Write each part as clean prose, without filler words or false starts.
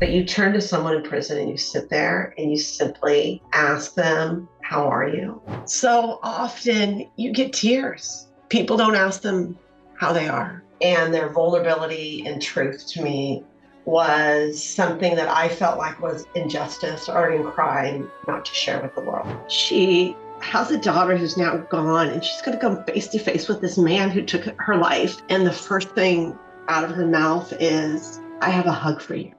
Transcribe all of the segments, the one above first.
But you turn to someone in prison and you sit there and you simply ask them, how are you? So often you get tears. People don't ask them how they are. And their vulnerability and truth to me was something that I felt like was injustice or in crime not to share with the world. She has a daughter who's now gone, and she's going to come face to face with this man who took her life. And the first thing out of her mouth is, I have a hug for you.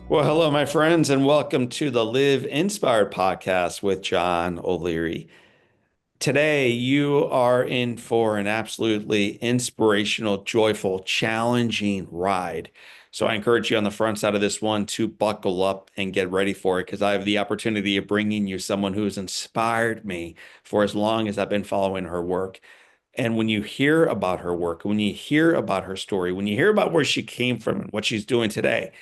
Well, hello, my friends, and welcome to the Live Inspired podcast with John O'Leary. Today, you are in for an absolutely inspirational, joyful, challenging ride. So I encourage you on the front side of this one to buckle up and get ready for it, because I have the opportunity of bringing you someone who has inspired me for as long as I've been following her work. And when you hear about her work, when you hear about her story, when you hear about where she came from and what she's doing today,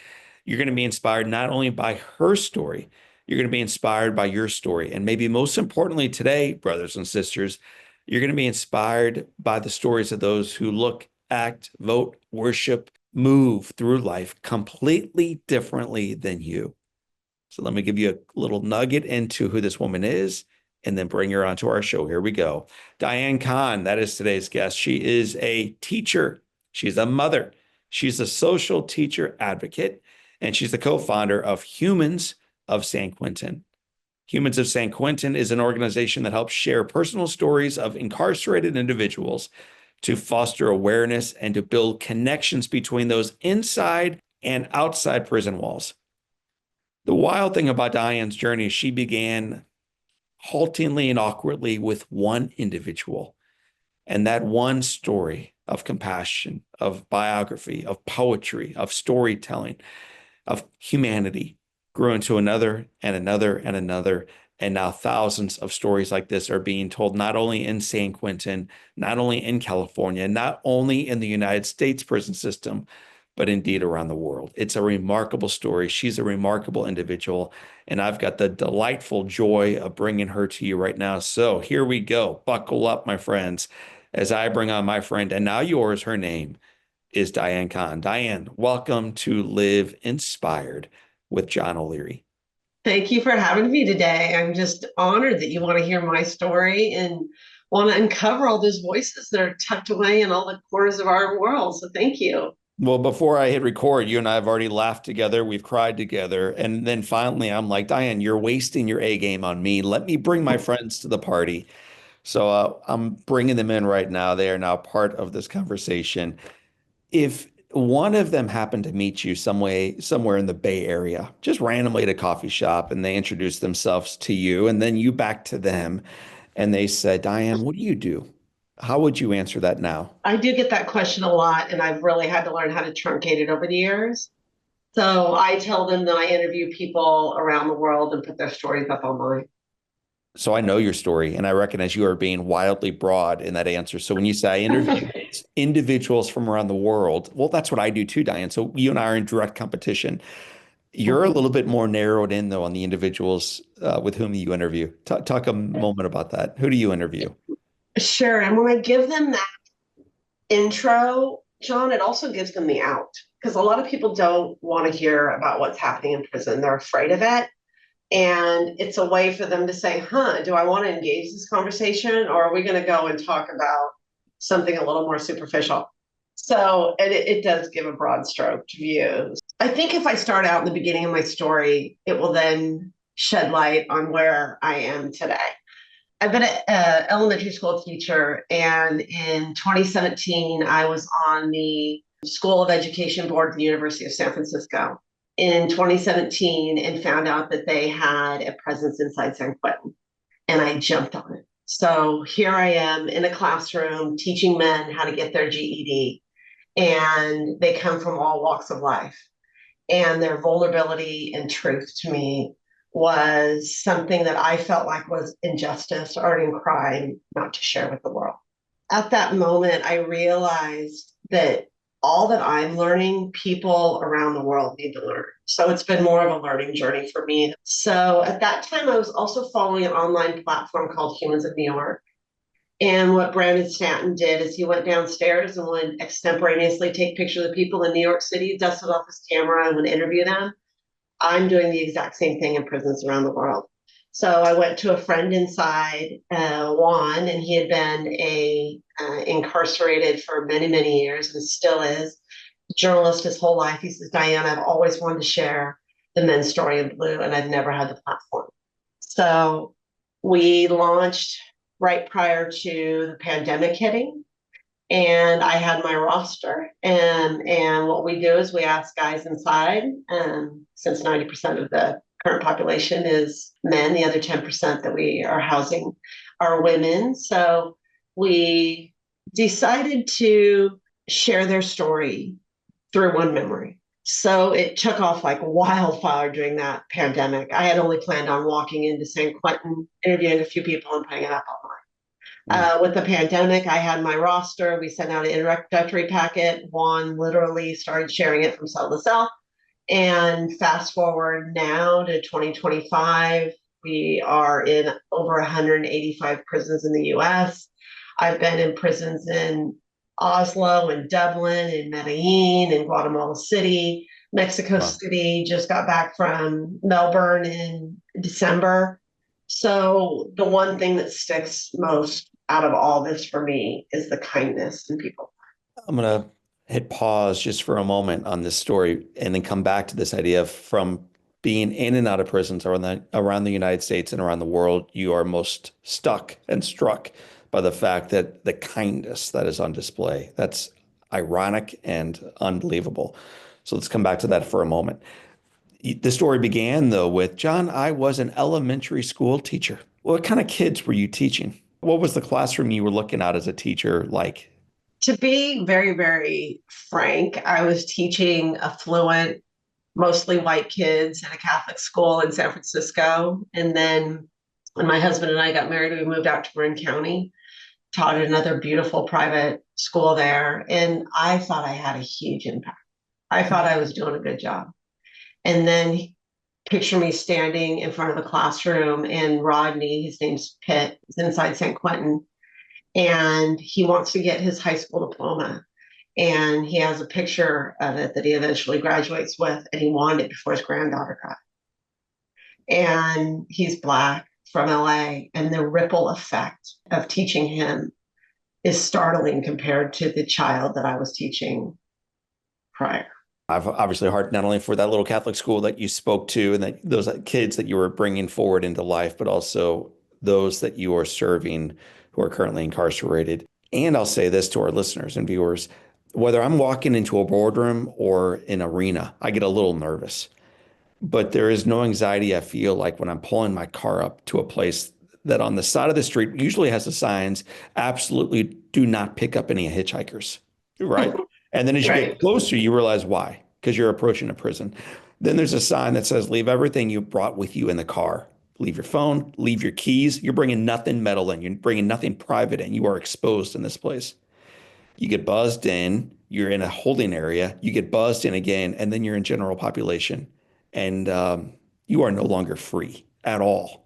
you're going to be inspired not only by her story, you're going to be inspired by your story. And maybe most importantly today, brothers and sisters, you're going to be inspired by the stories of those who look, act, vote, worship, move through life completely differently than you. So let me give you a little nugget into who this woman is and then bring her onto our show. Here we go. Diane Kahn, that is today's guest. She is a teacher. She's a mother. She's a social teacher advocate, and she's the co-founder of Humans of San Quentin. Humans of San Quentin is an organization that helps share personal stories of incarcerated individuals to foster awareness and to build connections between those inside and outside prison walls. The wild thing about Diane's journey, she began haltingly and awkwardly with one individual. And that one story of compassion, of biography, of poetry, of storytelling, of humanity grew into another and another and another. And now thousands of stories like this are being told, not only in San Quentin, not only in California, not only in the United States prison system, but indeed around the world. It's a remarkable story. She's a remarkable individual, and I've got the delightful joy of bringing her to you right now. So here we go. Buckle up, my friends, as I bring on my friend, and now yours. Her name is Diane Kahn. Diane, welcome to Live Inspired with John O'Leary. Thank you for having me today. I'm just honored that you want to hear my story and want to uncover all those voices that are tucked away in all the corners of our world. So thank you. Well, before I hit record, you and I have already laughed together. We've cried together. And then finally, I'm like, Diane, you're wasting your A game on me. Let me bring my friends to the party. So I'm bringing them in right now. They are now part of this conversation. If one of them happened to meet you somewhere in the Bay Area, just randomly at a coffee shop, and they introduced themselves to you, and then you back to them, and they said, Diane, what do you do? How would you answer that now? I do get that question a lot, and I've really had to learn how to truncate it over the years. So I tell them that I interview people around the world and put their stories up online. So I know your story, and I recognize you are being wildly broad in that answer. So when you say I interview individuals from around the world, well, that's what I do too, Diane. So you and I are in direct competition. You're a little bit more narrowed in, though, on the individuals with whom you interview. Talk a moment about that. Who do you interview? Sure. And when I give them that intro, John, it also gives them the out, because a lot of people don't want to hear about what's happening in prison. They're afraid of it. And it's a way for them to say, do I want to engage this conversation, or are we going to go and talk about something a little more superficial? So it does give a broad stroke view. I think if I start out in the beginning of my story, it will then shed light on where I am today. I've been an elementary school teacher, and in 2017, I was on the School of Education Board of the University of San Francisco in 2017 and found out that they had a presence inside San Quentin, and I jumped on it. So here I am in a classroom teaching men how to get their GED, and they come from all walks of life. And their vulnerability and truth to me was something that I felt like was injustice or in crime not to share with the world. At that moment, I realized that all that I'm learning, people around the world need to learn. So it's been more of a learning journey for me. So at that time, I was also following an online platform called Humans of New York. And what Brandon Stanton did is he went downstairs and would extemporaneously take pictures of people in New York City, dusted off his camera, and would interview them. I'm doing the exact same thing in prisons around the world. So I went to a friend inside, Juan, and he had been incarcerated for many, many years and still is. Journalist his whole life. He says, Diane, I've always wanted to share the men's story in blue, and I've never had the platform. So we launched right prior to the pandemic hitting, and I had my roster. And what we do is we ask guys inside, since 90% of the current population is men, the other 10% that we are housing are women. So we decided to share their story through one memory. So it took off like wildfire during that pandemic. I had only planned on walking into San Quentin, interviewing a few people, and putting it up online. With the pandemic, I had my roster. We sent out an introductory packet. Juan literally started sharing it from cell to cell. And fast forward now to 2025, we are in over 185 prisons in the US. I've been in prisons in Oslo and Dublin and Medellin and Guatemala City, Mexico Wow. City, just got back from Melbourne in December. So the one thing that sticks most out of all this for me is the kindness in people. I'm going to hit pause just for a moment on this story and then come back to this idea of from being in and out of prisons around the United States and around the world, you are most stuck and struck by the fact that the kindness that is on display. That's ironic and unbelievable. So let's come back to that for a moment. The story began, though, with John, I was an elementary school teacher. What kind of kids were you teaching? What was the classroom you were looking at as a teacher like? To be very, very frank, I was teaching affluent, mostly white kids at a Catholic school in San Francisco. And then when my husband and I got married, we moved out to Marin County, taught at another beautiful private school there. And I thought I had a huge impact. I thought I was doing a good job. And then picture me standing in front of a classroom, and Rodney, his name's Pitt, is inside San Quentin, and he wants to get his high school diploma. And he has a picture of it that he eventually graduates with, and he wanted it before his granddaughter got it. And he's Black from LA, and the ripple effect of teaching him is startling compared to the child that I was teaching prior. I've obviously heart not only for that little Catholic school that you spoke to and that those kids that you were bringing forward into life, but also those that you are serving who are currently incarcerated. And I'll say this to our listeners and viewers, whether I'm walking into a boardroom or an arena, I get a little nervous, but there is no anxiety I feel like when I'm pulling my car up to a place that on the side of the street usually has the signs, absolutely do not pick up any hitchhikers, right? And then as you Right. get closer, you realize why, because you're approaching a prison. Then there's a sign that says, leave everything you brought with you in the car. Leave your phone, leave your keys. You're bringing nothing metal in. You're bringing nothing private in. You are exposed in this place. You get buzzed in, you're in a holding area, you get buzzed in again, and then you're in general population. And you are no longer free at all.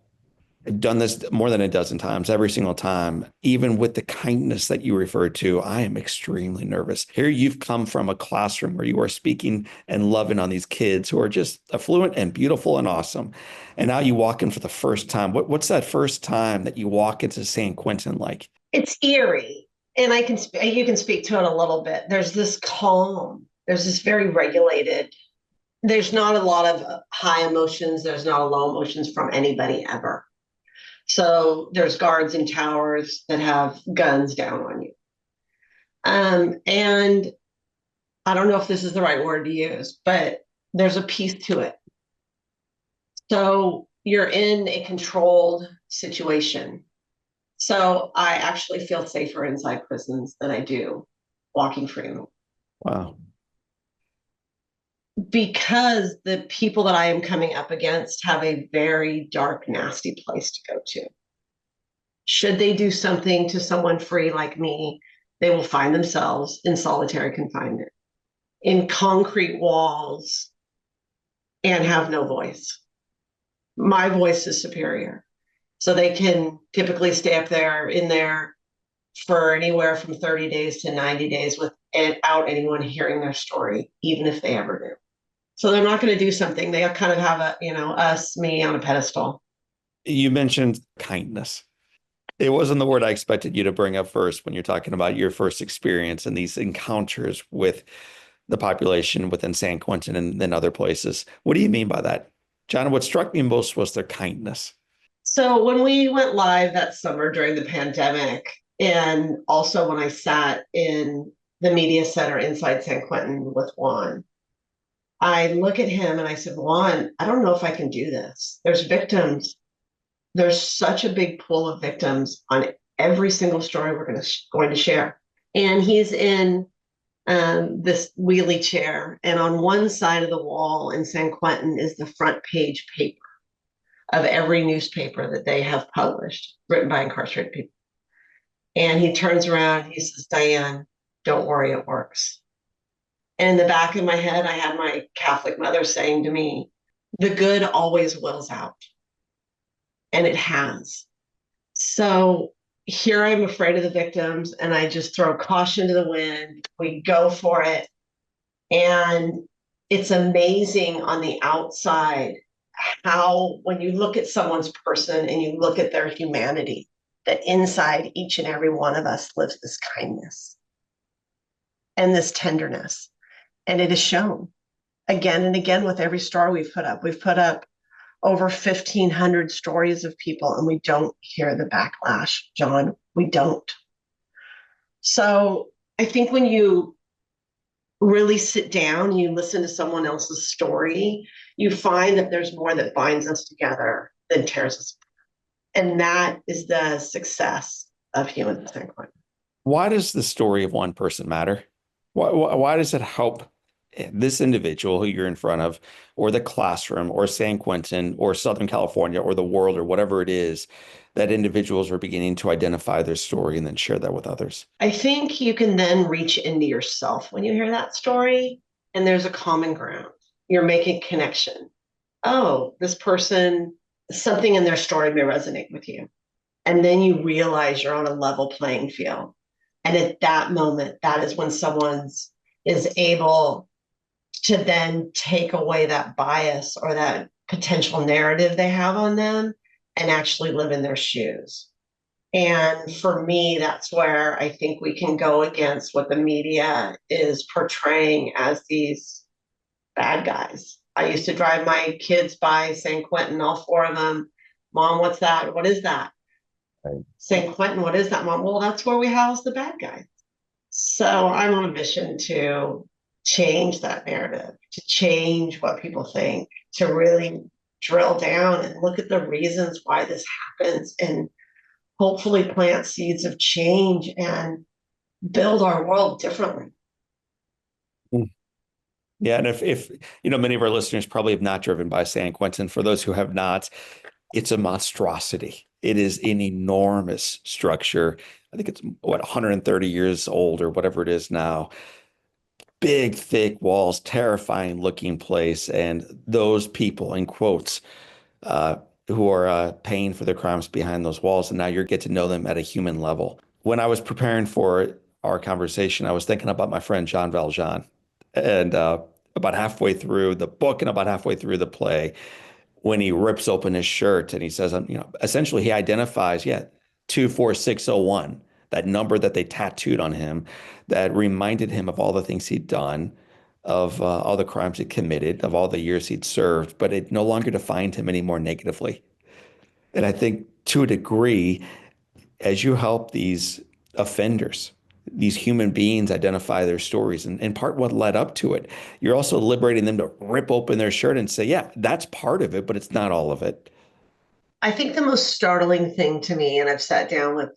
I've done this more than a dozen times, every single time. Even with the kindness that you referred to, I am extremely nervous. Here you've come from a classroom where you are speaking and loving on these kids who are just affluent and beautiful and awesome. And now you walk in for the first time. What's that first time that you walk into San Quentin like? It's eerie, and you can speak to it a little bit. There's this calm. There's this very regulated. There's not a lot of high emotions. There's not a low emotions from anybody ever. So there's guards in towers that have guns down on you. And I don't know if this is the right word to use, but there's a piece to it. So you're in a controlled situation. So I actually feel safer inside prisons than I do walking freely, Wow. because the people that I am coming up against have a very dark, nasty place to go to. Should they do something to someone free like me, they will find themselves in solitary confinement, in concrete walls, and have no voice. My voice is superior. So they can typically stay up there in there for anywhere from 30 days to 90 days without anyone hearing their story, even if they ever do. So they're not going to do something. They kind of have me on a pedestal. You mentioned kindness. It wasn't the word I expected you to bring up first when you're talking about your first experience and these encounters with the population within San Quentin and then other places. What do you mean by that? John, what struck me most was their kindness. So when we went live that summer during the pandemic, and also when I sat in the media center inside San Quentin with Juan, I look at him and I said, Juan, I don't know if I can do this. There's victims. There's such a big pool of victims on every single story we're going to share. And he's in this wheelie chair, and on one side of the wall in San Quentin is the front page paper of every newspaper that they have published, written by incarcerated people. And he turns around, he says, Diane, don't worry, it works. And in the back of my head, I had my Catholic mother saying to me, the good always wills out. And it has. So here I'm afraid of the victims, and I just throw caution to the wind. We go for it. And it's amazing on the outside how, when you look at someone's person and you look at their humanity, that inside each and every one of us lives this kindness and this tenderness. And it is shown again and again with every story we've put up. We've put up over 1,500 stories of people, and we don't hear the backlash, John. We don't. So I think when you really sit down and you listen to someone else's story, you find that there's more that binds us together than tears us apart. And that is the success of Humans of San Quentin. Why does the story of one person matter? Why does it help this individual who you're in front of, or the classroom, or San Quentin, or Southern California, or the world, or whatever it is, that individuals are beginning to identify their story and then share that with others? I think you can then reach into yourself when you hear that story, and there's a common ground. You're making connection. Oh, this person, something in their story may resonate with you. And then you realize you're on a level playing field. And at that moment, that is when someone is able to then take away that bias or that potential narrative they have on them and actually live in their shoes. And for me, that's where I think we can go against what the media is portraying as these bad guys. I used to drive my kids by San Quentin, all four of them. Mom, what's that? What is that? Right. San Quentin, what is that, Mom? Well, that's where we house the bad guys. So I'm on a mission to change that narrative, to change what people think, to really drill down and look at the reasons why this happens and hopefully plant seeds of change and build our world differently. Yeah, and if many of our listeners probably have not driven by San Quentin. For those who have not, it's a monstrosity. It is an enormous structure. I think it's 130 years old or whatever it is now. Big, thick walls, terrifying looking place, and those people, in quotes, uh, who are paying for the crimes behind those walls, and now you get to know them at a human level. When I was preparing for our conversation, I was thinking about my friend Jean Valjean, and about halfway through the book and about halfway through the play, when he rips open his shirt and he says, essentially he identifies, 24601, that number that they tattooed on him that reminded him of all the things he'd done, of all the crimes he'd committed, of all the years he'd served, but it no longer defined him anymore negatively. And I think to a degree, as you help these offenders, these human beings identify their stories and in part what led up to it, you're also liberating them to rip open their shirt and say, yeah, that's part of it, but it's not all of it. I think the most startling thing to me, and I've sat down with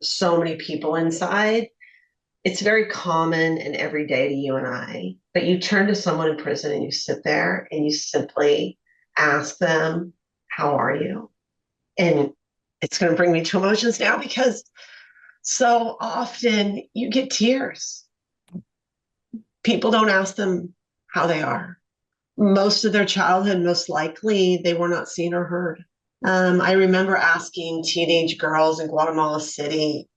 so many people inside, it's very common and everyday to you and I, but you turn to someone in prison and you sit there and you simply ask them, how are you? And it's going to bring me to emotions now because so often you get tears. People don't ask them how they are. Most of their childhood, most likely, they were not seen or heard. I remember asking teenage girls in Guatemala City,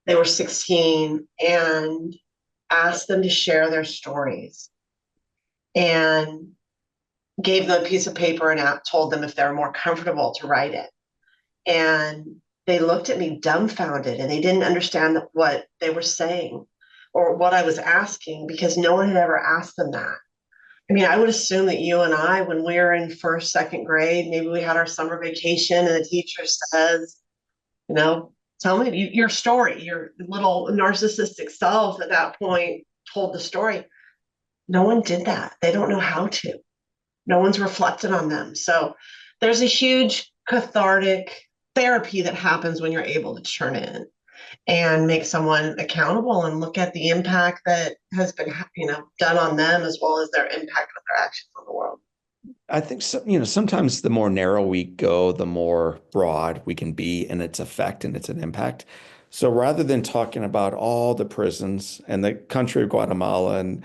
they were 16, and asked them to share their stories. And gave them a piece of paper and told them if they were more comfortable to write it. And they looked at me dumbfounded and they didn't understand what they were saying or what I was asking because no one had ever asked them that. I mean, I would assume that you and I, when we were in first, second grade, maybe we had our summer vacation and the teacher says, tell me your story, your little narcissistic self at that point told the story. No one did that. They don't know how to. No one's reflected on them. So there's a huge cathartic therapy that happens when you're able to turn in and make someone accountable and look at the impact that has been, done on them as well as their impact with their actions on the world. I think so, sometimes the more narrow we go, the more broad we can be in its effect and its an impact. So rather than talking about all the prisons and the country of Guatemala and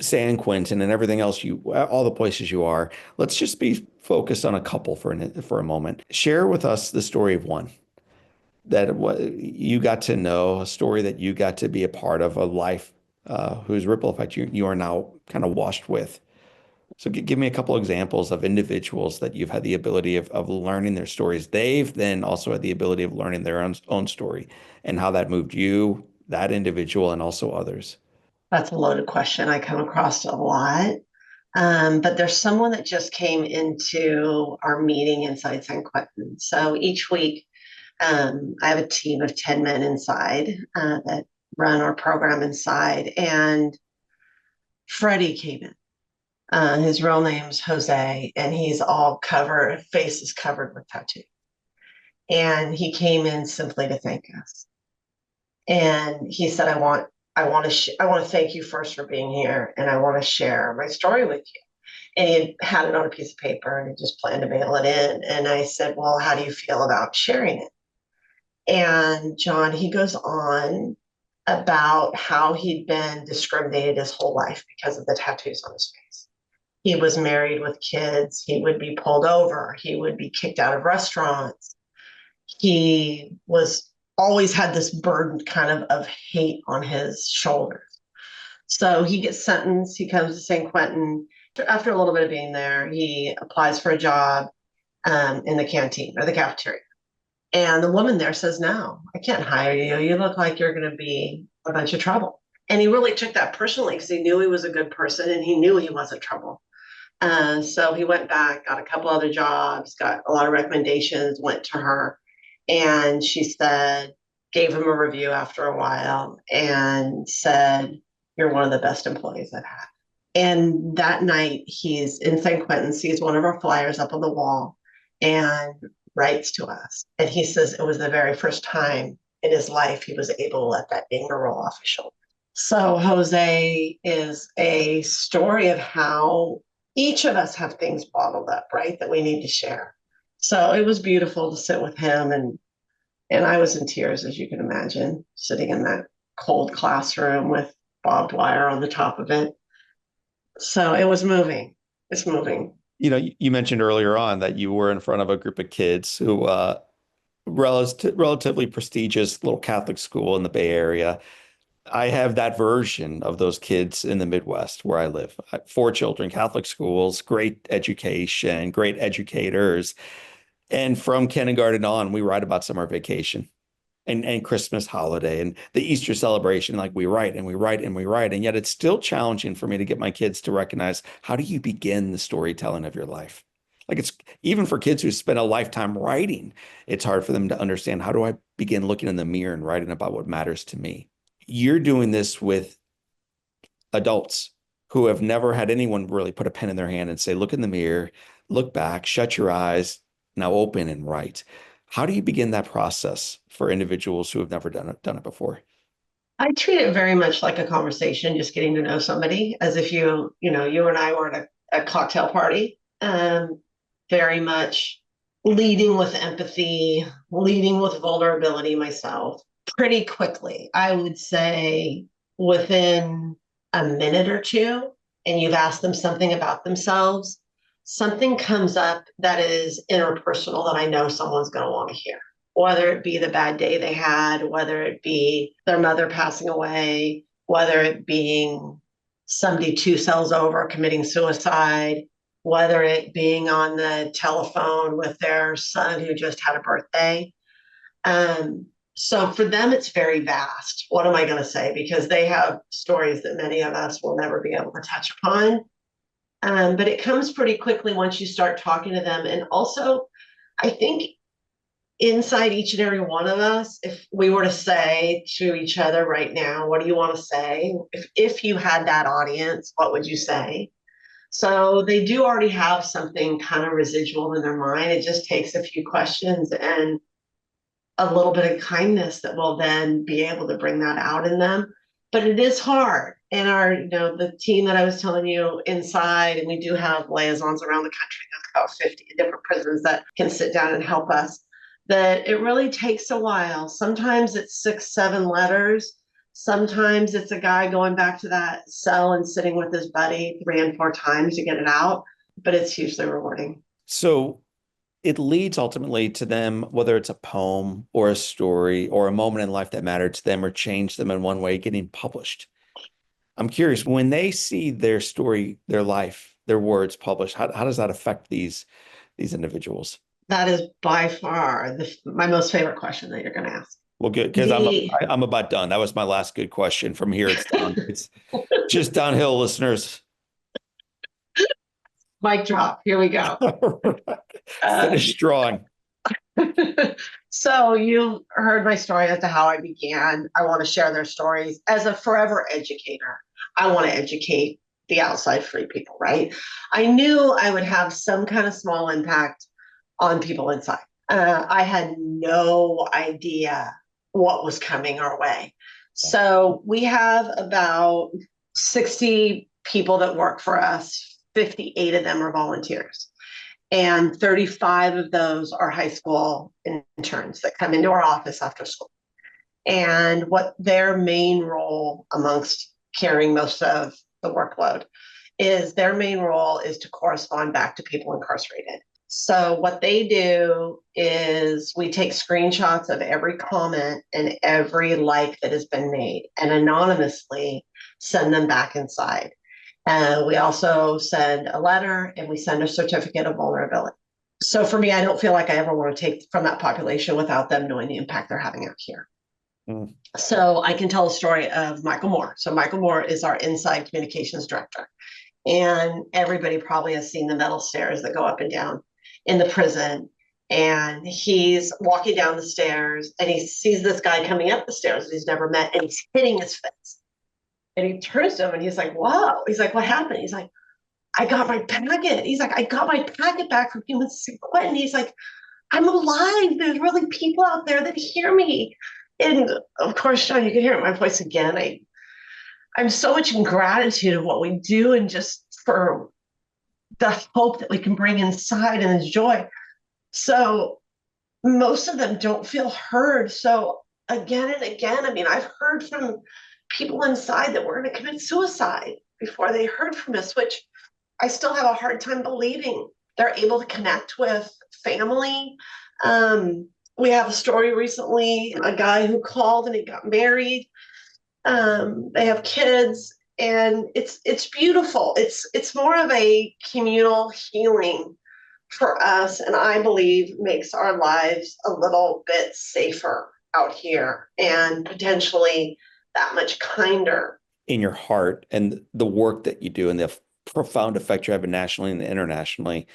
San Quentin and everything else all the places you are, let's just be focused on a couple for a moment. Share with us the story of one that you got to know, a story that you got to be a part of, a life whose ripple effect you are now kind of washed with. So give me a couple examples of individuals that you've had the ability of learning their stories. They've then also had the ability of learning their own story and how that moved you, that individual, and also others. That's a loaded question. I come across a lot. But there's someone that just came into our meeting inside San Quentin. So each week, I have a team of 10 men inside that run our program inside. And Freddie came in. His real name's Jose, and he's all covered, face is covered with tattoos. And he came in simply to thank us. And he said, I want to thank you first for being here, and I want to share my story with you. And he had it on a piece of paper and he just planned to mail it in. And I said, well, how do you feel about sharing it? And John, he goes on about how he'd been discriminated his whole life because of the tattoos on his face. He was married with kids. He would be pulled over. He would be kicked out of restaurants. He was always had this burden kind of hate on his shoulders. So he gets sentenced. He comes to San Quentin. After a little bit of being there, he applies for a job in the canteen or the cafeteria. And the woman there says, no, I can't hire you. You look like you're going to be a bunch of trouble. And he really took that personally because he knew he was a good person and he knew he wasn't trouble. So he went back, got a couple other jobs, got a lot of recommendations, went to her. And she said, gave him a review after a while and said, you're one of the best employees I've had. And that night, he's in San Quentin, sees one of our flyers up on the wall and writes to us. And he says it was the very first time in his life he was able to let that anger roll off his shoulder. So Jose is a story of how each of us have things bottled up, right, that we need to share. So it was beautiful to sit with him, and I was in tears, as you can imagine, sitting in that cold classroom with barbed wire on the top of it. So it was moving. It's moving. You mentioned earlier on that you were in front of a group of kids who relatively prestigious little Catholic school in the Bay Area. I have that version of those kids in the Midwest where I live. I have 4 children, Catholic schools, great education, great educators. And from kindergarten on, we write about summer vacation and Christmas holiday and the Easter celebration. Like we write and we write and we write. And yet it's still challenging for me to get my kids to recognize, how do you begin the storytelling of your life? Like, it's even for kids who spend a lifetime writing, it's hard for them to understand, how do I begin looking in the mirror and writing about what matters to me? You're doing this with adults who have never had anyone really put a pen in their hand and say, look in the mirror, look back, shut your eyes, now open and write. How do you begin that process for individuals who have never done it before? I treat it very much like a conversation, just getting to know somebody as if you and I were at a cocktail party. Very much leading with empathy, leading with vulnerability myself. Pretty quickly, I would say within a minute or two, and you've asked them something about themselves, something comes up that is interpersonal that I know someone's going to want to hear. Whether it be the bad day they had, whether it be their mother passing away, whether it being somebody 2 cells over committing suicide, whether it being on the telephone with their son who just had a birthday. So for them, it's very vast. What am I going to say? Because they have stories that many of us will never be able to touch upon. But it comes pretty quickly once you start talking to them. And also, I think inside each and every one of us, if we were to say to each other right now, what do you want to say? If you had that audience, what would you say? So they do already have something kind of residual in their mind. It just takes a few questions and a little bit of kindness that will then be able to bring that out in them. But it is hard. And the team that I was telling you inside, and we do have liaisons around the country. There's about 50 different prisons that can sit down and help us. That it really takes a while. Sometimes it's 6, 7 letters. Sometimes it's a guy going back to that cell and sitting with his buddy 3 and 4 times to get it out. But it's hugely rewarding. So it leads ultimately to them, whether it's a poem or a story or a moment in life that mattered to them or changed them in one way, getting published. I'm curious, when they see their story, their life, their words published, how does that affect these individuals? That is by far my most favorite question that you're going to ask. Well, good, because The I'm about done. That was my last good question. From here, it's down. It's just downhill, listeners. mic drop. Here we go. Finish strong. So you heard my story as to how I began. I want to share their stories. As a forever educator, I want to educate the outside free people, right? I knew I would have some kind of small impact on people inside. I had no idea what was coming our way. So we have about 60 people that work for us. 58 of them are volunteers. And 35 of those are high school interns that come into our office after school. And what their main role, amongst carrying most of the workload, is their main role is to correspond back to people incarcerated. So what they do is we take screenshots of every comment and every like that has been made and anonymously send them back inside. We also send a letter and we send a certificate of vulnerability. So for me, I don't feel like I ever want to take from that population without them knowing the impact they're having out here. Mm. So I can tell a story of Michael Moore. So Michael Moore is our inside communications director. And everybody probably has seen the metal stairs that go up and down in the prison. And he's walking down the stairs and he sees this guy coming up the stairs that he's never met and he's hitting his face. And he turns to him and he's like, wow. He's like, what happened? He's like, I got my packet. He's like, I got my packet back from Humans of San Quentin. He's like, I'm alive. There's really people out there that hear me. And of course, Sean, you can hear it in my voice again. I'm so much in gratitude of what we do and just for the hope that we can bring inside and the joy. So most of them don't feel heard. So again and again, I mean, I've heard from people inside that were going to commit suicide before they heard from us, which I still have a hard time believing. They're able to connect with family. We have a story recently, a guy who called and he got married. They have kids and it's beautiful. It's more of a communal healing for us, and I believe makes our lives a little bit safer out here and potentially that much kinder. In your heart and the work that you do and the profound effect you're having nationally and internationally.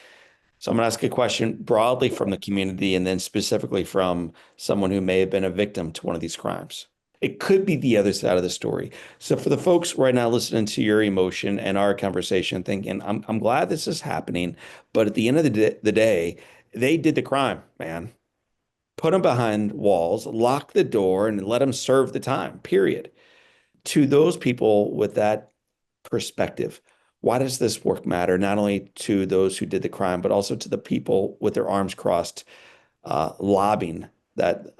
So I'm going to ask a question broadly from the community and then specifically from someone who may have been a victim to one of these crimes. It could be the other side of the story. So for the folks right now listening to your emotion and our conversation, thinking, I'm glad this is happening, but at the end of the day, they did the crime, man. Put them behind walls, lock the door, and let them serve the time, period. To those people with that perspective, why does this work matter? Not only to those who did the crime, but also to the people with their arms crossed, lobbying that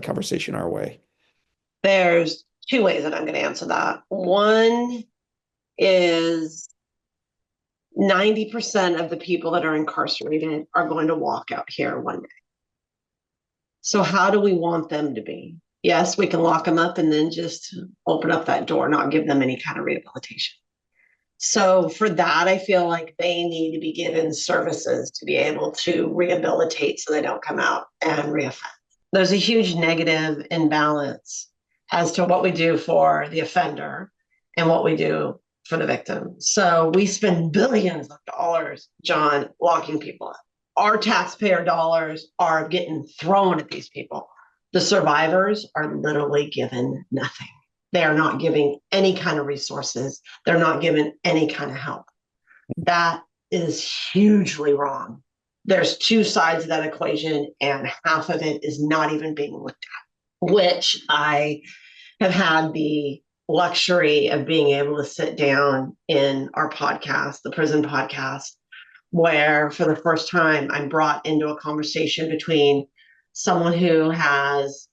conversation our way. There's 2 ways that I'm going to answer that. One is 90% of the people that are incarcerated are going to walk out here one day. So how do we want them to be? Yes, we can lock them up and then just open up that door, not give them any kind of rehabilitation. So for that, I feel like they need to be given services to be able to rehabilitate so they don't come out and reoffend. There's a huge negative imbalance as to what we do for the offender and what we do for the victim. So we spend billions of dollars, John, locking people up. Our taxpayer dollars are getting thrown at these people. The survivors are literally given nothing. They are not giving any kind of resources. They're not given any kind of help. That is hugely wrong. There's two sides of that equation, and half of it is not even being looked at, which I have had the luxury of being able to sit down in our podcast, the prison podcast, where for the first time I'm brought into a conversation between someone who has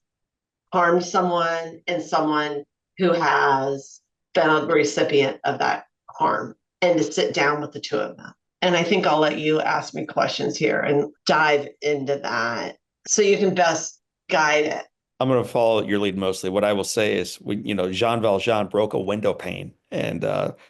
harmed someone and someone who has been a recipient of that harm, and to sit down with the two of them. And I think I'll let you ask me questions here and dive into that so you can best guide it. I'm going to follow your lead mostly. What I will say is, Jean Valjean broke a window pane and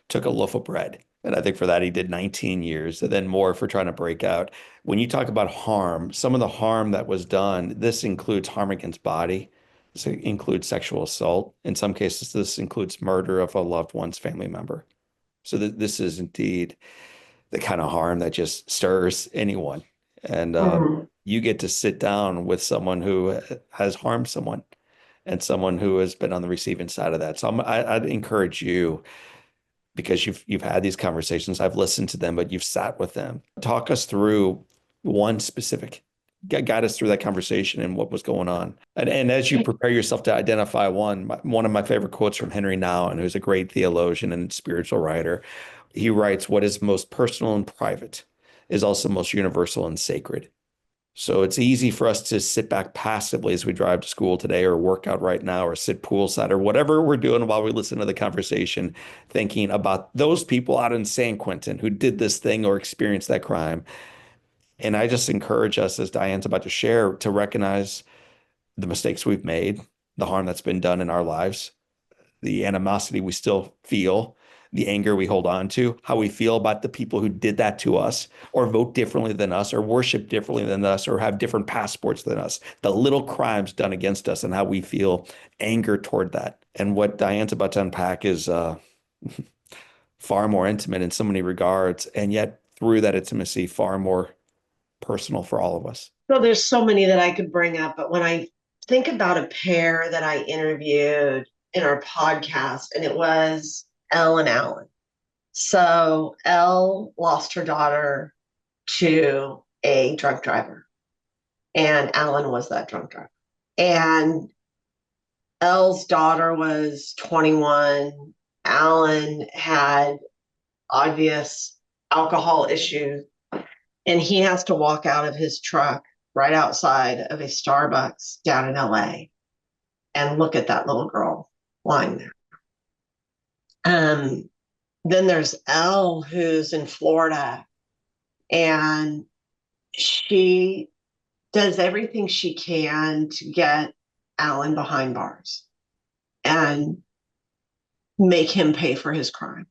took a loaf of bread. And I think for that, he did 19 years and then more for trying to break out. When you talk about harm, some of the harm that was done, this includes harm against body. This includes sexual assault. In some cases, this includes murder of a loved one's family member. So this is indeed the kind of harm that just stirs anyone. And you get to sit down with someone who has harmed someone and someone who has been on the receiving side of that. So I'd encourage you, because you've had these conversations, I've listened to them, but you've sat with them. Talk us through one specific, guide us through that conversation and what was going on. And as you prepare yourself to identify one of my favorite quotes from Henry Nouwen, who's a great theologian and spiritual writer, he writes, "What is most personal and private is also most universal and sacred." So it's easy for us to sit back passively as we drive to school today or work out right now or sit poolside or whatever we're doing while we listen to the conversation, thinking about those people out in San Quentin who did this thing or experienced that crime. And I just encourage us, as Diane's about to share, to recognize the mistakes we've made, the harm that's been done in our lives, the animosity we still feel, the anger we hold on to, how we feel about the people who did that to us, or vote differently than us, or worship differently than us, or have different passports than us, the little crimes done against us, and how we feel anger toward that. And what Diane's about to unpack is far more intimate in so many regards, and yet through that intimacy, far more personal for all of us. So there's so many that I could bring up, but when I think about a pair that I interviewed in our podcast, and it was Elle and Alan. So Elle lost her daughter to a drunk driver, and Alan was that drunk driver. And Elle's daughter was 21. Alan had obvious alcohol issues, and he has to walk out of his truck right outside of a Starbucks down in LA and look at that little girl lying there. Then there's Elle, who's in Florida, and she does everything she can to get Alan behind bars and make him pay for his crime.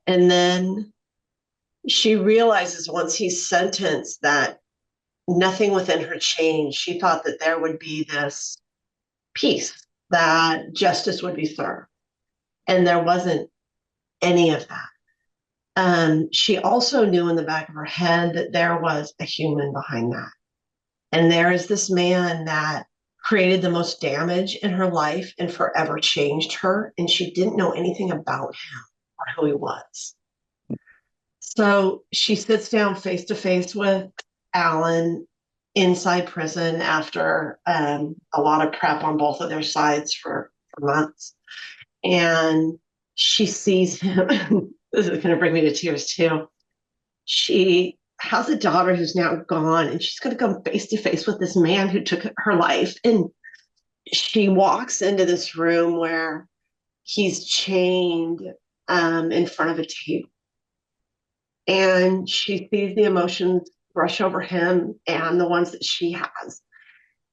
And then she realizes once he's sentenced that nothing within her changed. She thought that there would be this peace, that justice would be served. And there wasn't any of that. She also knew in the back of her head that there was a human behind that. And there is this man that created the most damage in her life and forever changed her. And she didn't know anything about him or who he was. So she sits down face to face with Alan inside prison after a lot of prep on both of their sides for months. And she sees him. This is going to bring me to tears too. She has a daughter who's now gone, and she's going to come face to face with this man who took her life. And she walks into this room where he's chained in front of a table. And she sees the emotions rush over him and the ones that she has.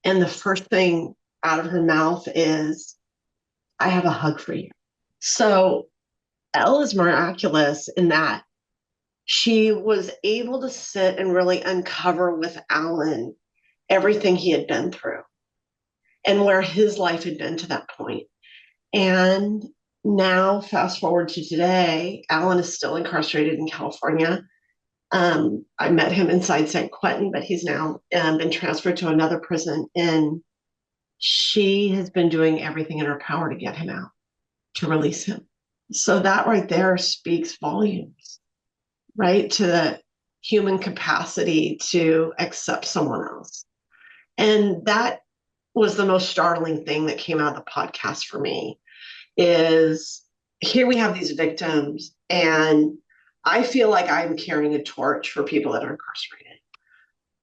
And the first thing out of her mouth is, "I have a hug for you." So Elle is miraculous in that she was able to sit and really uncover with Alan everything he had been through and where his life had been to that point. And now, fast forward to today, Alan is still incarcerated in California. I met him inside San Quentin, but he's now been transferred to another prison. And she has been doing everything in her power to get him out, to release him. So that right there speaks volumes, right? To the human capacity to accept someone else. And that was the most startling thing that came out of the podcast for me is here we have these victims and I feel like I'm carrying a torch for people that are incarcerated.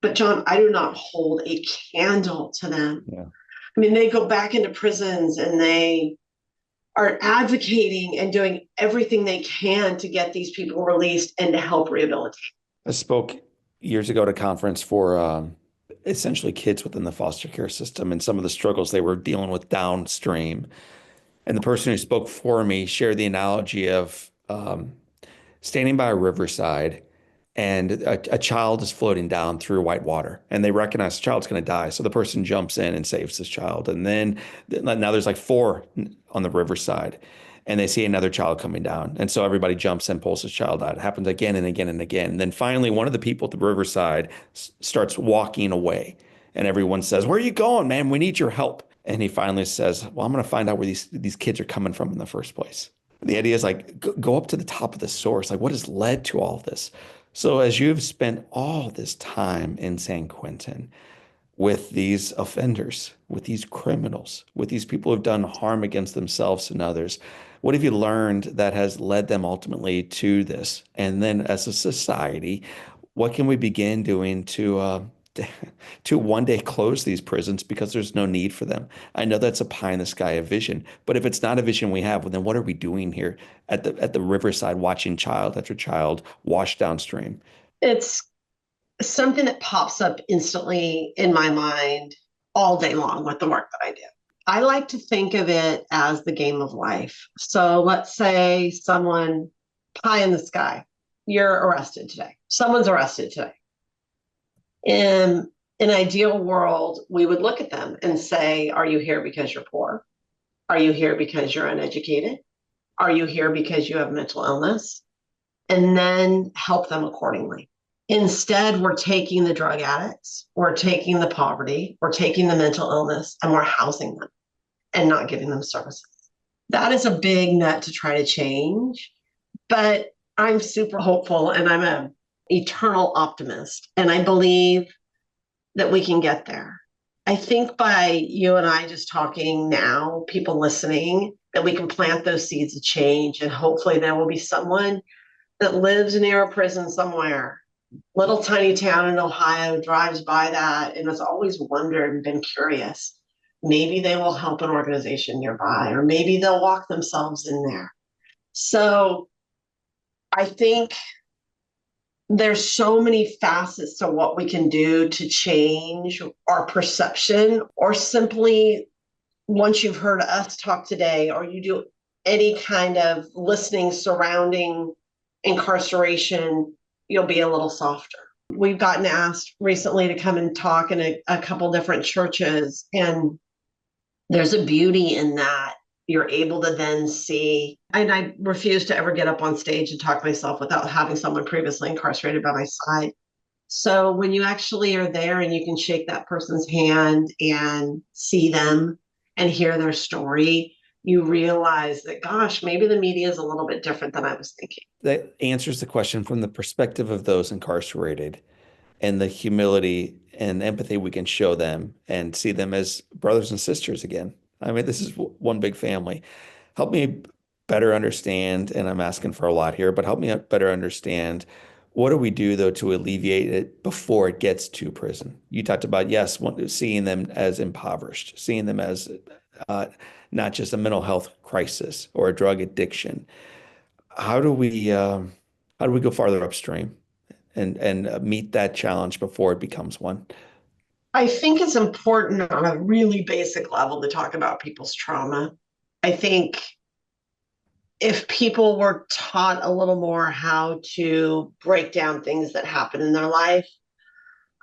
But John, I do not hold a candle to them. Yeah. I mean, they go back into prisons and they are advocating and doing everything they can to get these people released and to help rehabilitate. I spoke years ago at a conference for essentially kids within the foster care system and some of the struggles they were dealing with downstream. And the person who spoke for me shared the analogy of standing by a riverside and a child is floating down through white water and they recognize the child's going to die. So the person jumps in and saves this child. And then now there's like four on the riverside and they see another child coming down. And so everybody jumps in, pulls this child out. It happens again and again and again. And then finally, one of the people at the riverside starts walking away and everyone says, "Where are you going, man? We need your help." And he finally says, "Well, I'm going to find out where these kids are coming from in the first place." The idea is like, go up to the top of the source. Like, what has led to all of this? So, as you've spent all this time in San Quentin with these offenders, with these criminals, with these people who've done harm against themselves and others, what have you learned that has led them ultimately to this? And then, as a society, what can we begin doing to one day close these prisons because there's no need for them? I know that's a pie in the sky of vision, but if it's not a vision we have, well, then what are we doing here at the riverside watching child after child wash downstream? It's something that pops up instantly in my mind all day long with the work that I do. I like to think of it as the game of life. So let's say someone, pie in the sky, you're arrested today. Someone's arrested today. In an ideal world, we would look at them and say, are you here because you're poor? Are you here because you're uneducated? Are you here because you have mental illness? And then help them accordingly. Instead, we're taking the drug addicts, we're taking the poverty, we're taking the mental illness, and we're housing them and not giving them services. That is a big nut to try to change, but I'm super hopeful and I'm an eternal optimist. And I believe that we can get there. I think by you and I just talking now, people listening, that we can plant those seeds of change. And hopefully there will be someone that lives near a prison somewhere, little tiny town in Ohio, drives by that and has always wondered and been curious. Maybe they will help an organization nearby, or maybe they'll walk themselves in there. So I think there's so many facets to what we can do to change our perception, or simply once you've heard us talk today, or you do any kind of listening surrounding incarceration, you'll be a little softer. We've gotten asked recently to come and talk in a couple different churches, and there's a beauty in that. You're able to then see, and I refuse to ever get up on stage and talk myself without having someone previously incarcerated by my side. So when you actually are there and you can shake that person's hand and see them and hear their story, you realize that, gosh, maybe the media is a little bit different than I was thinking. That answers the question from the perspective of those incarcerated and the humility and empathy we can show them and see them as brothers and sisters again. I mean, this is one big family. Help me better understand, and I'm asking for a lot here, but help me better understand what do we do though to alleviate it before it gets to prison? You talked about, yes, seeing them as impoverished, seeing them as uh, not just a mental health crisis or a drug addiction. How do we go farther upstream and meet that challenge before it becomes one? I think it's important on a really basic level to talk about people's trauma. I think if people were taught a little more how to break down things that happen in their life,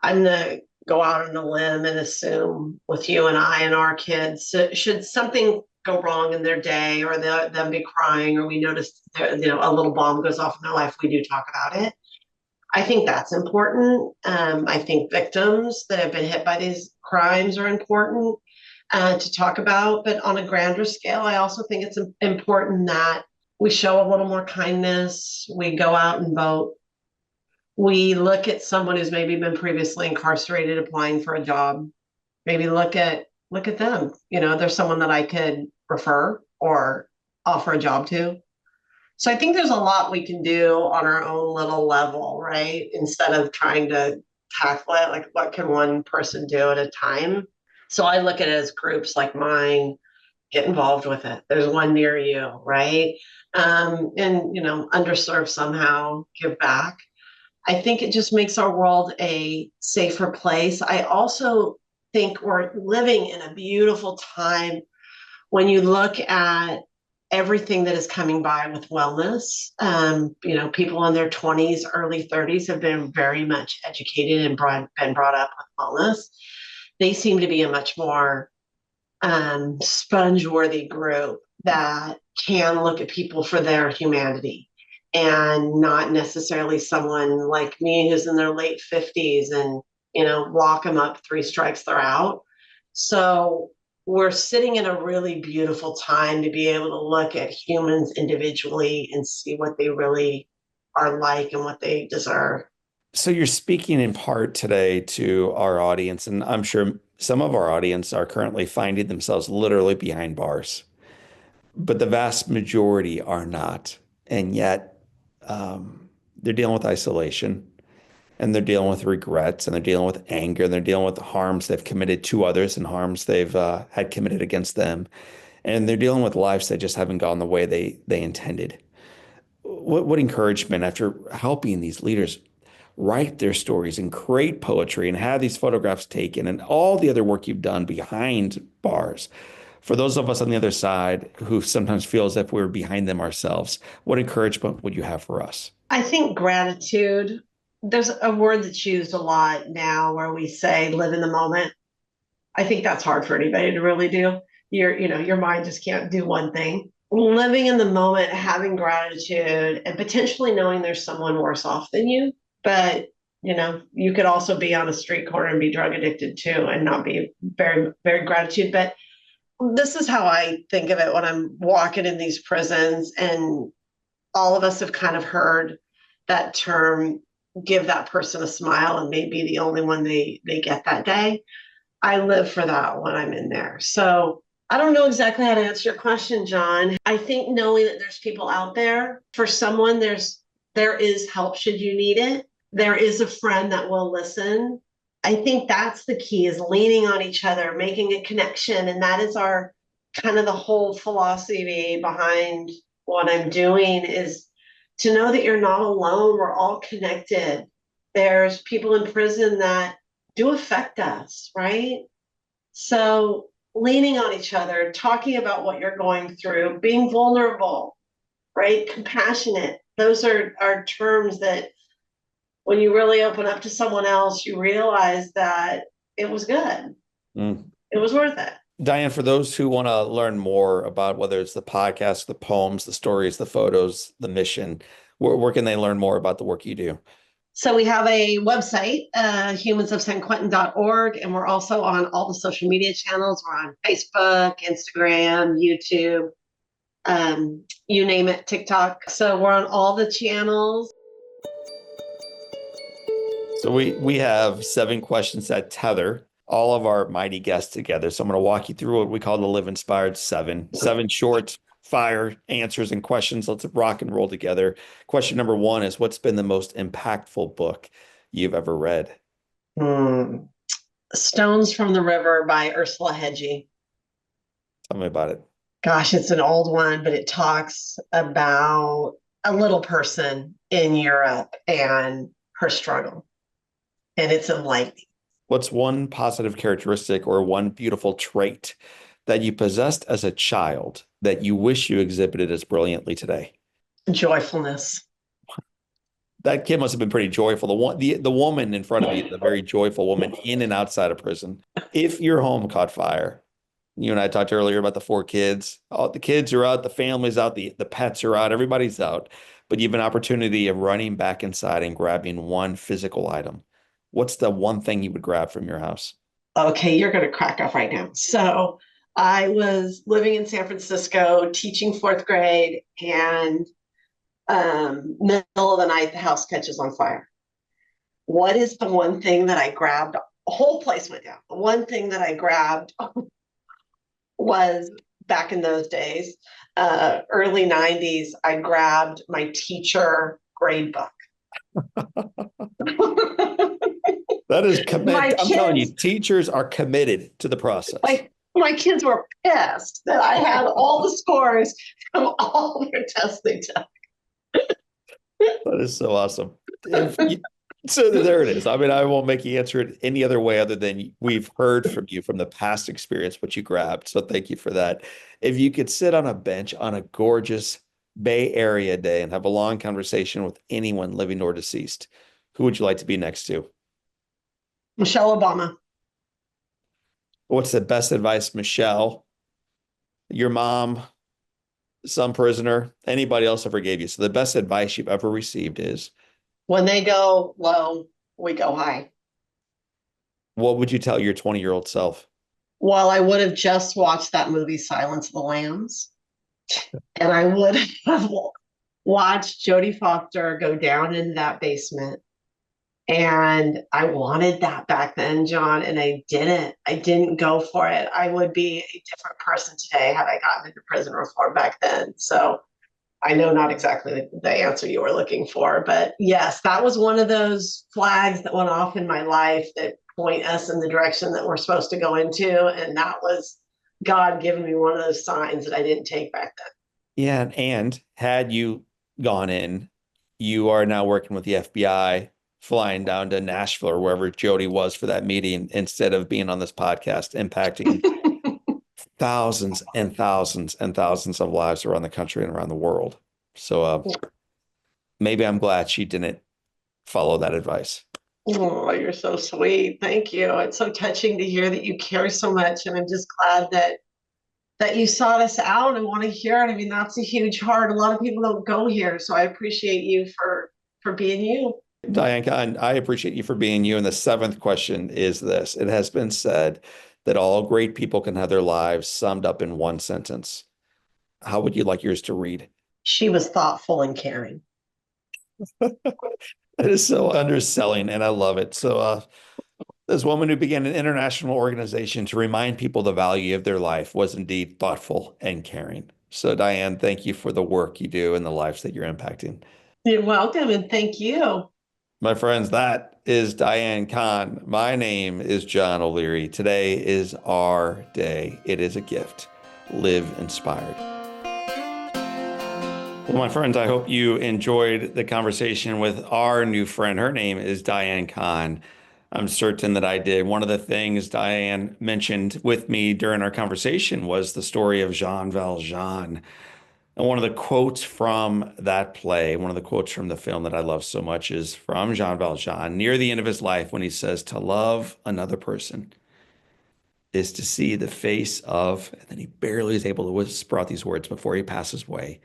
I'm gonna go out on a limb and assume with you and I and our kids, so should something go wrong in their day or them be crying or we notice a little bomb goes off in their life, we do talk about it. I think that's important. I think victims that have been hit by these crimes are important to talk about. But on a grander scale, I also think it's important that we show a little more kindness. We go out and vote. We look at someone who's maybe been previously incarcerated applying for a job. Maybe look at them. There's someone that I could refer or offer a job to. So I think there's a lot we can do on our own little level, right? Instead of trying to tackle it, like what can one person do at a time? So I look at it as groups like mine, get involved with it. There's one near you, right? And underserved somehow, give back. I think it just makes our world a safer place. I also think we're living in a beautiful time when you look at everything that is coming by with wellness. People in their 20s, early 30s have been very much educated and been brought up with wellness. They seem to be a much more sponge-worthy group that can look at people for their humanity and not necessarily someone like me who's in their late 50s and lock them up, three strikes, they're out. So we're sitting in a really beautiful time to be able to look at humans individually and see what they really are like and what they deserve. So you're speaking in part today to our audience, and I'm sure some of our audience are currently finding themselves literally behind bars, but the vast majority are not. And yet, they're dealing with isolation and they're dealing with regrets and they're dealing with anger and they're dealing with the harms they've committed to others and harms they've had committed against them. And they're dealing with lives that just haven't gone the way they intended. What encouragement after helping these leaders write their stories and create poetry and have these photographs taken and all the other work you've done behind bars. For those of us on the other side who sometimes feel as if we're behind them ourselves, what encouragement would you have for us? I think gratitude, there's a word that's used a lot now where we say live in the moment. I think that's hard for anybody to really do. Your mind just can't do one thing. Living in the moment, having gratitude, and potentially knowing there's someone worse off than you. But you could also be on a street corner and be drug addicted too, and not be very, very gratitude. But this is how I think of it when I'm walking in these prisons, and all of us have kind of heard that term, give that person a smile, and maybe the only one they get that day. I live for that when I'm in there. So I don't know exactly how to answer your question, John. I think knowing that there's people out there for someone, there is help should you need it. There is a friend that will listen. I think that's the key, is leaning on each other, making a connection. And that is our kind of the whole philosophy behind what I'm doing, is to know that you're not alone. We're all connected. There's people in prison that do affect us, right? So leaning on each other, talking about what you're going through, being vulnerable, right? Compassionate. Those are terms that when you really open up to someone else, you realize that it was good. Mm. It was worth it. Diane, for those who want to learn more about whether it's the podcast, the poems, the stories, the photos, the mission, where can they learn more about the work you do? So we have a website, humansofsanquentin.org, and we're also on all the social media channels. We're on Facebook, Instagram, YouTube, you name it, TikTok. So we're on all the channels. So we have 7 questions that tether all of our mighty guests together. So I'm going to walk you through what we call the Live Inspired 7. 7 short fire answers and questions. Let's rock and roll together. Question number 1 is, what's been the most impactful book you've ever read? Stones from the River by Ursula Hedgie. Tell me about it. Gosh, it's an old one, but it talks about a little person in Europe and her struggle. And it's enlightening. What's one positive characteristic or one beautiful trait that you possessed as a child that you wish you exhibited as brilliantly today? Joyfulness. That kid must have been pretty joyful. The woman in front of you, the very joyful woman in and outside of prison. If your home caught fire, you and I talked earlier about the four kids. All the kids are out, the family's out, the pets are out, everybody's out. But you have an opportunity of running back inside and grabbing one physical item. What's the one thing you would grab from your house? Okay, you're going to crack up right now. So I was living in San Francisco, teaching fourth grade, and middle of the night, the house catches on fire. What is the one thing that I grabbed? The whole place went down. The one thing that I grabbed was back in those days, early 90s, I grabbed my teacher grade book. That is My commit. I'm telling you, kids, teachers are committed to the process. my kids were pissed that I had all the scores from all their tests they took. That is so awesome. So there it is. I mean, I won't make you answer it any other way other than we've heard from you from the past experience, what you grabbed. So thank you for that. If you could sit on a bench on a gorgeous Bay Area day and have a long conversation with anyone living or deceased, who would you like to be next to? Michelle Obama. What's the best advice, Michelle, your mom, some prisoner, anybody else ever gave you? So the best advice you've ever received is, When they go low, we go high. what would you tell your 20-year-old self? Well, I would have just watched that movie, Silence of the Lambs, and I would have watched Jodie Foster go down in that basement. And I wanted that back then, John, and I didn't. I didn't go for it. I would be a different person today had I gotten into prison reform back then. So I know not exactly the answer you were looking for, but yes, that was one of those flags that went off in my life that point us in the direction that we're supposed to go into. And that was God giving me one of those signs that I didn't take back then. Yeah, and had you gone in, you are now working with the FBI, flying down to Nashville or wherever Jody was for that meeting instead of being on this podcast, impacting thousands and thousands and thousands of lives around the country and around the world. So maybe I'm glad she didn't follow that advice. Oh, you're so sweet. Thank you. It's so touching to hear that you care so much. And I'm just glad that you sought us out and want to hear it. I mean, that's a huge heart. A lot of people don't go here. So I appreciate you for being you. Diane Kahn, I appreciate you for being you. And the seventh question is this. It has been said that all great people can have their lives summed up in one sentence. How would you like yours to read? She was thoughtful and caring. That is so underselling, and I love it. So, this woman who began an international organization to remind people the value of their life was indeed thoughtful and caring. So, Diane, thank you for the work you do and the lives that you're impacting. You're welcome and thank you. My friends, that is Diane Kahn. My name is John O'Leary. Today is our day. It is a gift. Live inspired. Well, my friends, I hope you enjoyed the conversation with our new friend. Her name is Diane Kahn. I'm certain that I did. One of the things Diane mentioned with me during our conversation was the story of Jean Valjean. And one of the quotes from that play, one of the quotes from the film that I love so much is from Jean Valjean near the end of his life when he says, "To love another person is to see the face of," and then he barely is able to whisper out these words before he passes away,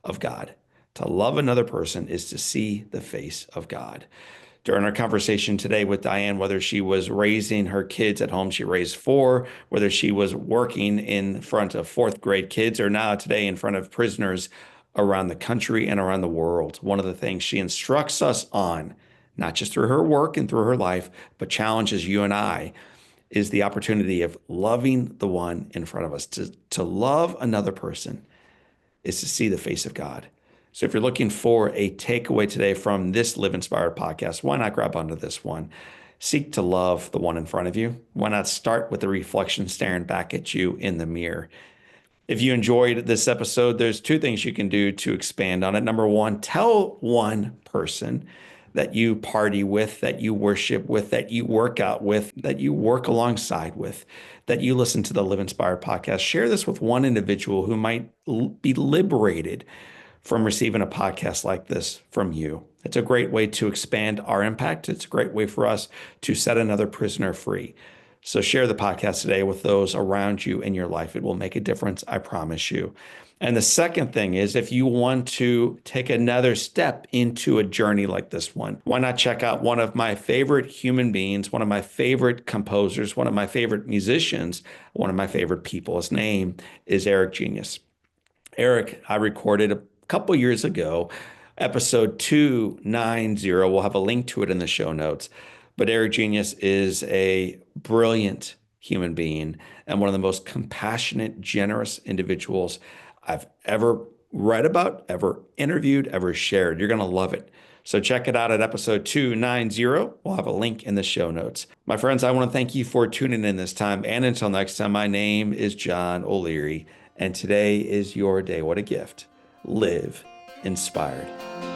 "of God." To love another person is to see the face of God. During our conversation today with Diane, whether she was raising her kids at home, she raised four, whether she was working in front of fourth grade kids, or now today in front of prisoners around the country and around the world, one of the things she instructs us on, not just through her work and through her life, but challenges you and I, is the opportunity of loving the one in front of us. To love another person is to see the face of God. So if you're looking for a takeaway today from this Live Inspired podcast, why not grab onto this one? Seek to love the one in front of you. Why not start with the reflection staring back at you in the mirror? If you enjoyed this episode, there's two things you can do to expand on it. Number one, tell one person that you party with, that you worship with, that you work out with, that you work alongside with, that you listen to the Live Inspired podcast. Share this with one individual who might be liberated from receiving a podcast like this from you. It's a great way to expand our impact. It's a great way for us to set another prisoner free. So share the podcast today with those around you in your life. It will make a difference, I promise you. And the second thing is, if you want to take another step into a journey like this one, why not check out one of my favorite human beings, one of my favorite composers, one of my favorite musicians, one of my favorite people. His name is Eric Genius. Eric, I recorded a couple years ago, episode 290. We'll have a link to it in the show notes. But Eric Genius is a brilliant human being and one of the most compassionate, generous individuals I've ever read about, ever interviewed, ever shared. You're going to love it. So check it out at episode 290. We'll have a link in the show notes. My friends, I want to thank you for tuning in this time. And until next time, my name is John O'Leary, and today is your day. What a gift. Live inspired.